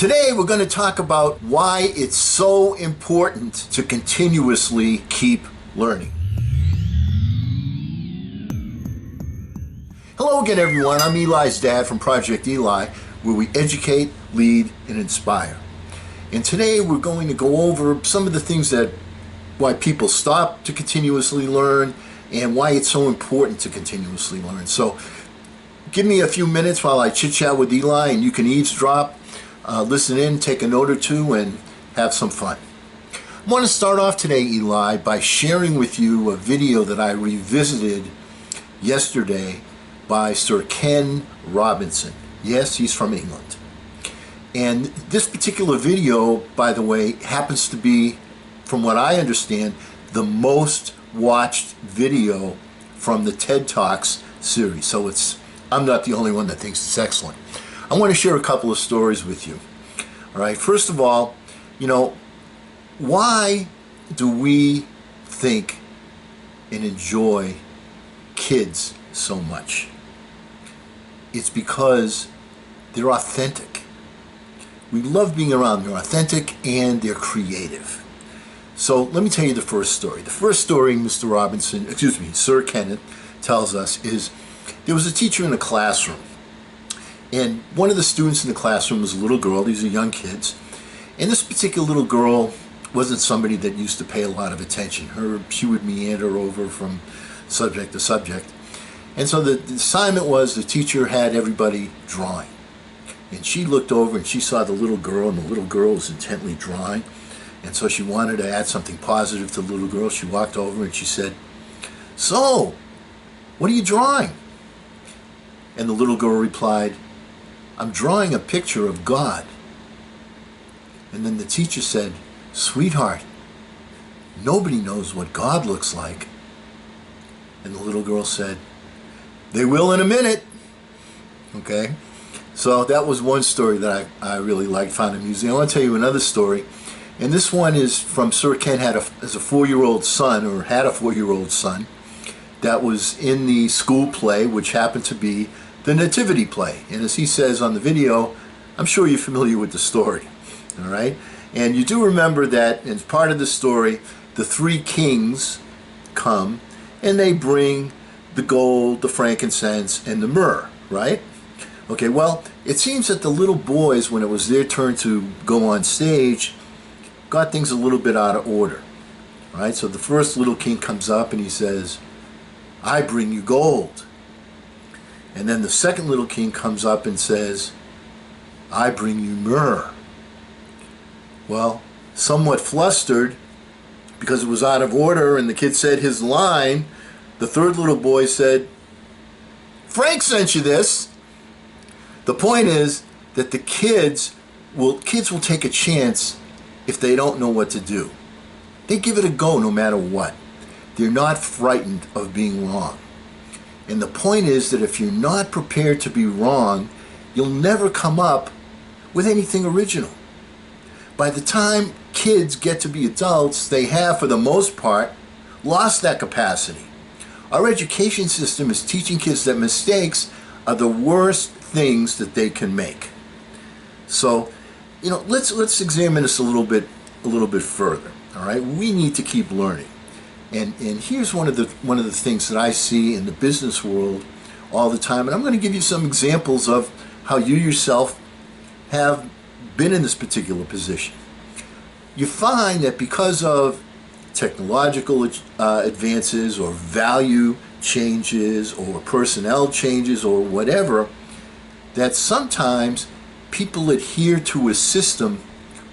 Today we're going to talk about why it's so important to continuously keep learning. Hello again everyone, I'm Eli's dad from Project Eli, where we educate, lead, and inspire. And today we're going to go over some of the things why people stop to continuously learn and why it's so important to continuously learn. So give me a few minutes while I chit-chat with Eli and you can eavesdrop. Listen in, take a note or two, and have some fun. I want to start off today, Eli, by sharing with you a video that I revisited yesterday by Sir Ken Robinson. Yes, he's from England. And this particular video, by the way, happens to be, from what I understand, the most watched video from the TED Talks series. So I'm not the only one that thinks it's excellent. I want to share a couple of stories with you. All right, first of all, why do we think and enjoy kids so much? It's because they're authentic. We love being around them. They're authentic and they're creative. So let me tell you the first story. The first story Sir Kenneth tells us is there was a teacher in a classroom. And one of the students in the classroom was a little girl. These are young kids. And this particular little girl wasn't somebody that used to pay a lot of attention. She would meander over from subject to subject. And so the assignment was the teacher had everybody drawing. And she looked over and she saw the little girl, and the little girl was intently drawing. And so she wanted to add something positive to the little girl. She walked over and she said, "So, what are you drawing?" And the little girl replied, "I'm drawing a picture of God." And then the teacher said, "Sweetheart, nobody knows what God looks like." And the little girl said, "They will in a minute." Okay, so that was one story that I really liked, found amusing. I want to tell you another story, and this one is from Sir Ken has a 4-year-old son, or had a 4-year-old son, that was in the school play, which happened to be the nativity play. And as he says on the video, I'm sure you're familiar with the story, all right? And you do remember that as part of the story, the 3 kings come and they bring the gold, the frankincense, and the myrrh, right? Okay, well, it seems that the little boys, when it was their turn to go on stage, got things a little bit out of order, right? So the first little king comes up and he says, "I bring you gold." And then the second little king comes up and says, "I bring you myrrh." Well, somewhat flustered because it was out of order and the kid said his line, the third little boy said, "Frank sent you this." The point is that the kids will take a chance if they don't know what to do. They give it a go no matter what. They're not frightened of being wrong. And the point is that if you're not prepared to be wrong, you'll never come up with anything original. By the time kids get to be adults, they have, for the most part, lost that capacity. Our education system is teaching kids that mistakes are the worst things that they can make. So, let's examine this a little bit further. All right, we need to keep learning. And here's one of the things that I see in the business world all the time, and I'm going to give you some examples of how you yourself have been in this particular position. You find that because of technological advances or value changes or personnel changes or whatever, that sometimes people adhere to a system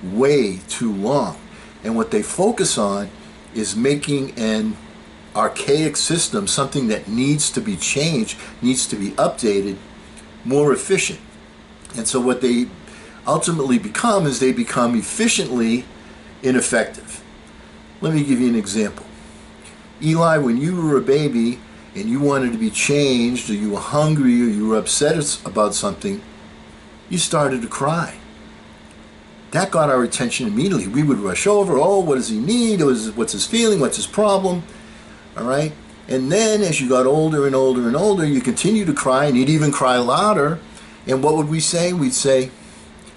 way too long. And what they focus on is making an archaic system, something that needs to be changed, needs to be updated, more efficient. And so what they ultimately become is they become efficiently ineffective. Let me give you an example. Eli, when you were a baby and you wanted to be changed, or you were hungry, or you were upset about something, you started to cry. That got our attention immediately. We would rush over, "Oh, what does he need? What's his feeling? What's his problem?" All right? And then as you got older and older and older, you continue to cry, and you'd even cry louder. And what would we say? We'd say,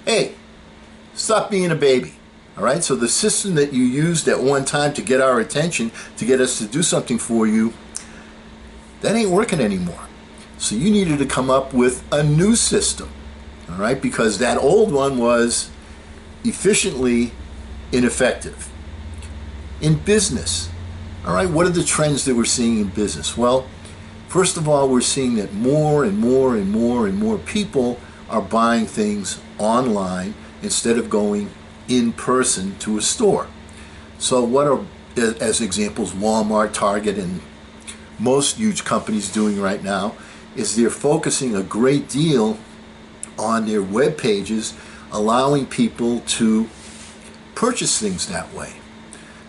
"Hey, stop being a baby. All right, so the system that you used at one time to get our attention, to get us to do something for you, that ain't working anymore. So you needed to come up with a new system, all right, because that old one was efficiently ineffective. In business, all right, what are the trends that we're seeing in business? Well, first of all, we're seeing that more and more and more and more people are buying things online instead of going in person to a store. So what are, as examples, Walmart, Target, and most huge companies doing right now is they're focusing a great deal on their web pages, allowing people to purchase things that way.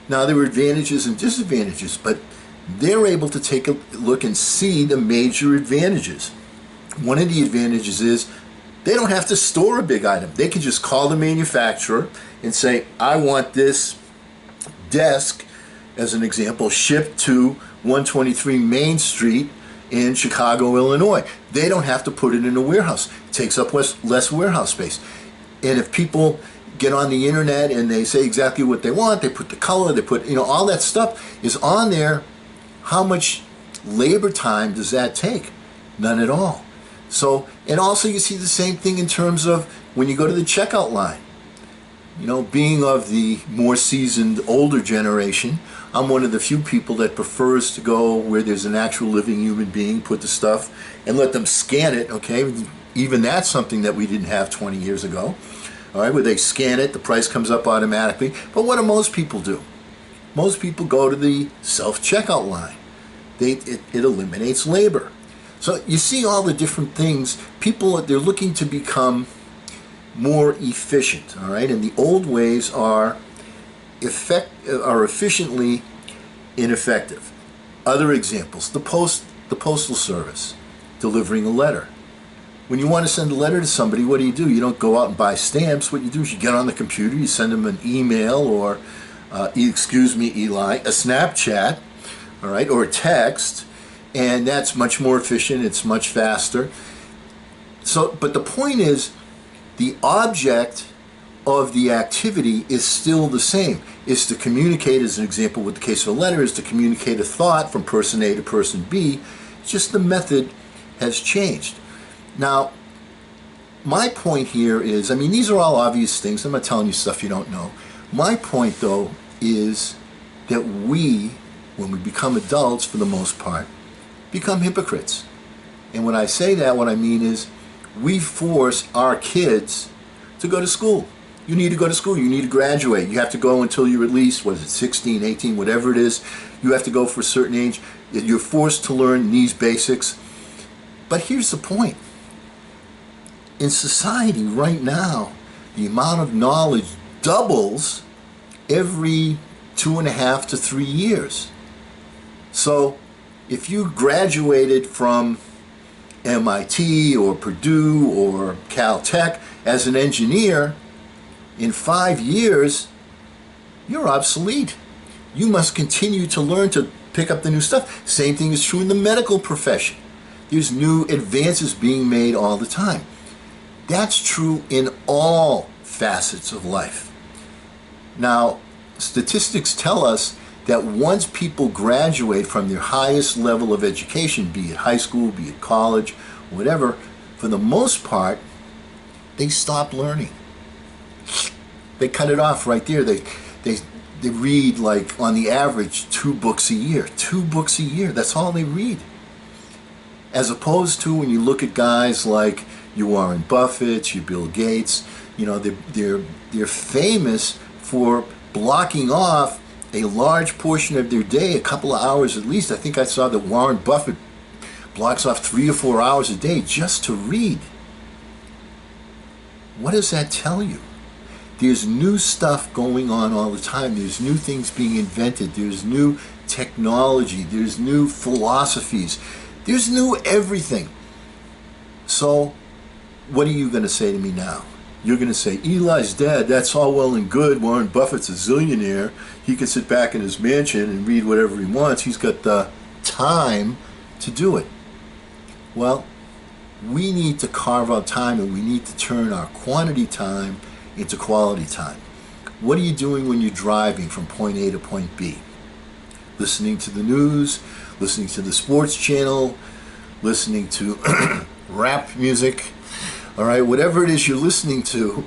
Now, there are advantages and disadvantages, but they're able to take a look and see the major advantages. One of the advantages is they don't have to store a big item. They can just call the manufacturer and say, I want this desk, as an example, shipped to 123 Main Street in Chicago, Illinois. They don't have to put it in a warehouse. It takes up less warehouse space. And if people get on the internet and they say exactly what they want, they put the color, they put, all that stuff is on there. How much labor time does that take? None at all. So, and also you see the same thing in terms of when you go to the checkout line. Being of the more seasoned, older generation, I'm one of the few people that prefers to go where there's an actual living human being, put the stuff, and let them scan it, okay? Even that's something that we didn't have 20 years ago, all right, where they scan it, the price comes up automatically. But what do most people do? Most people go to the self-checkout line. It eliminates labor. So you see all the different things. People, they're looking to become more efficient, all right? And the old ways are efficiently ineffective. Other examples, the postal service, delivering a letter. When you want to send a letter to somebody, what do? You don't go out and buy stamps. What you do is you get on the computer, you send them an email or, excuse me, Eli, a Snapchat, all right, or a text, and that's much more efficient, it's much faster. So, but the point is, the object of the activity is still the same. Is to communicate, as an example with the case of a letter, is to communicate a thought from person A to person B. Just the method has changed. Now, my point here is, these are all obvious things. I'm not telling you stuff you don't know. My point, though, is that we, when we become adults, for the most part, become hypocrites. And when I say that, what I mean is we force our kids to go to school. You need to go to school. You need to graduate. You have to go until you're at least, 16, 18, whatever it is. You have to go for a certain age. You're forced to learn these basics. But here's the point. In society right now, the amount of knowledge doubles every 2.5 to 3 years. So if you graduated from MIT or Purdue or Caltech as an engineer, in 5 years, you're obsolete. You must continue to learn to pick up the new stuff. Same thing is true in the medical profession. There's new advances being made all the time. That's true in all facets of life. Now, statistics tell us that once people graduate from their highest level of education, be it high school, be it college, whatever, for the most part, they stop learning. They cut it off right there. They read, like, on the average, 2 books a year. 2 books a year, that's all they read. As opposed to when you look at guys like your Warren Buffett, your Bill Gates, they're famous for blocking off a large portion of their day, a couple of hours at least. I think I saw that Warren Buffett blocks off 3 or 4 hours a day just to read. What does that tell you? There's new stuff going on all the time. There's new things being invented. There's new technology. There's new philosophies. There's new everything. So what are you going to say to me now? You're going to say, Eli's dead. That's all well and good. Warren Buffett's a zillionaire. He can sit back in his mansion and read whatever he wants. He's got the time to do it. Well, we need to carve out time, and we need to turn our quantity time into quality time. What are you doing when you're driving from point A to point B? Listening to the news, listening to the sports channel, listening to rap music, all right, whatever it is you're listening to,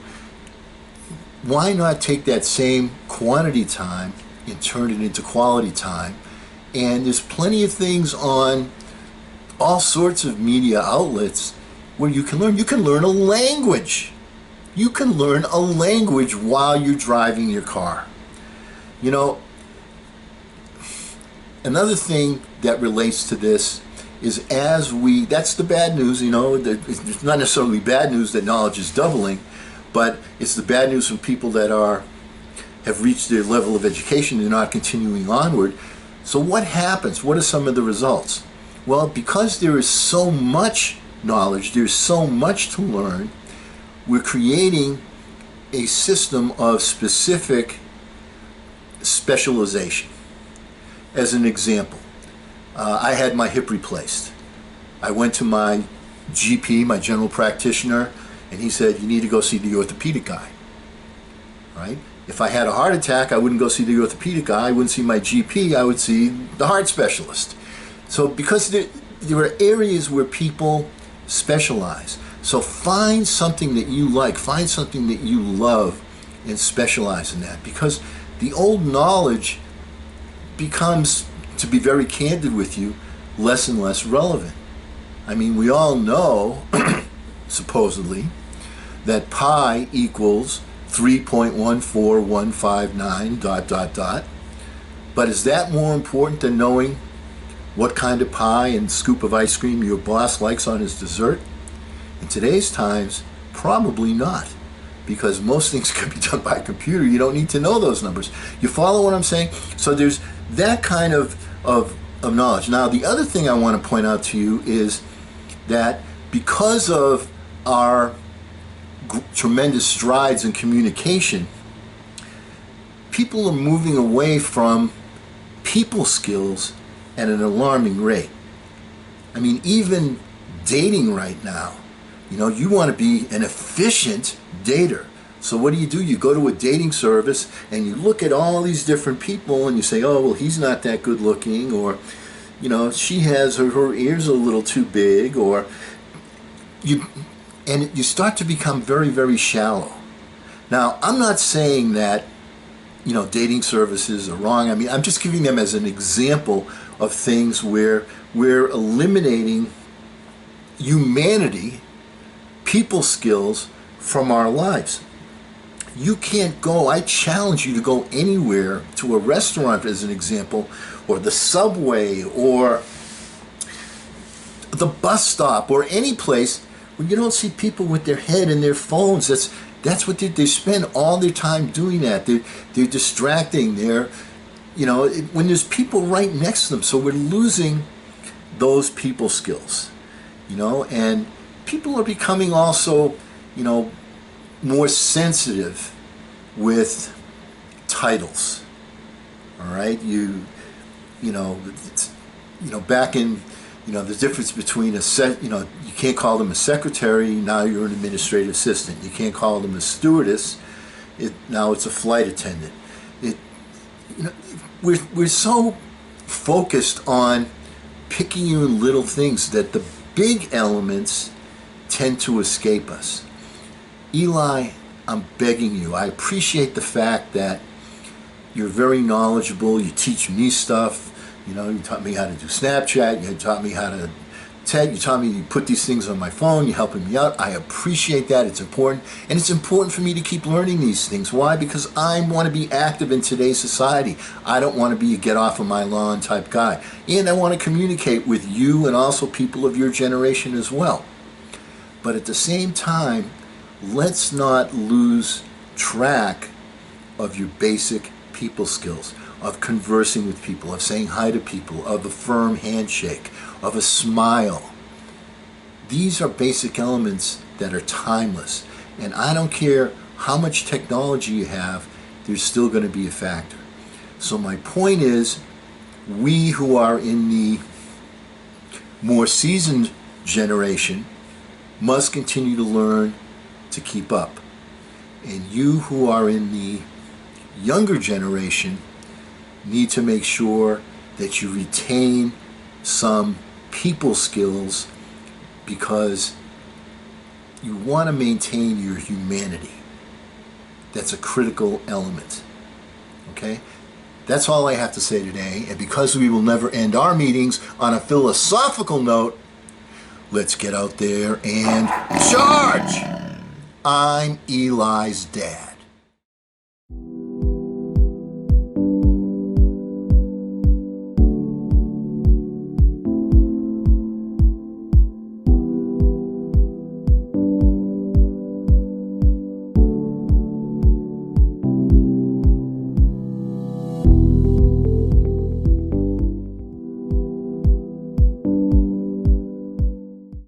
why not take that same quantity time and turn it into quality time? And there's plenty of things on all sorts of media outlets where you can learn. You can learn a language. You can learn a language while you're driving your car. You know, another thing that relates to this is that's the bad news, you know, it's not necessarily bad news that knowledge is doubling, but it's the bad news from people that have reached their level of education and are not continuing onward. So what happens? What are some of the results? Well, because there is so much knowledge, there's so much to learn, we're creating a system of specific specialization. As an example, I had my hip replaced. I went to my GP, my general practitioner, and he said, you need to go see the orthopedic guy, right? If I had a heart attack, I wouldn't go see the orthopedic guy, I wouldn't see my GP, I would see the heart specialist. So because there are areas where people specialize. So find something that you like, find something that you love, and specialize in that. Because the old knowledge becomes, to be very candid with you, less and less relevant. I mean, we all know, supposedly, that pi equals 3.14159 ... But is that more important than knowing what kind of pie and scoop of ice cream your boss likes on his dessert? In today's times, probably not, because most things can be done by a computer. You don't need to know those numbers. You follow what I'm saying? So there's that kind of knowledge. Now, the other thing I want to point out to you is that because of our tremendous strides in communication, people are moving away from people skills at an alarming rate. I mean, even dating right now, you know, you want to be an efficient dater. So what do? You go to a dating service and you look at all these different people and you say, oh, well, he's not that good looking, or, you know, she has her ears a little too big, or you start to become very, very shallow. Now, I'm not saying that, you know, dating services are wrong. I mean, I'm just giving them as an example of things where we're eliminating humanity, people skills from our lives. You can't go, I challenge you to go anywhere, to a restaurant as an example, or the subway, or the bus stop, or any place where you don't see people with their head in their phones. That's what they spend all their time doing that. They're distracting. They're, you know, when there's people right next to them. So we're losing those people skills, you know, and people are becoming also, you know, more sensitive with titles. All right, you know, back in, you know, the difference between you can't call them a secretary, now you're an administrative assistant. You can't call them a stewardess, now it's a flight attendant. You know, we're so focused on picking you in little things that the big elements tend to escape us. Eli, I'm begging you, I appreciate the fact that you're very knowledgeable, you teach me stuff, you know, you taught me how to do Snapchat, you taught me how to you taught me you put these things on my phone, you're helping me out. I appreciate that, it's important, and it's important for me to keep learning these things. Why? Because I want to be active in today's society. I don't want to be a get off of my lawn type guy, and I want to communicate with you and also people of your generation as well. But at the same time, let's not lose track of your basic people skills, of conversing with people, of saying hi to people, of a firm handshake, of a smile. These are basic elements that are timeless. And I don't care how much technology you have, there's still going to be a factor. So my point is, we who are in the more seasoned generation must continue to learn to keep up. And you who are in the younger generation need to make sure that you retain some people skills, because you want to maintain your humanity. That's a critical element. Okay? That's all I have to say today. And because we will never end our meetings on a philosophical note, let's get out there and charge! I'm Eli's dad.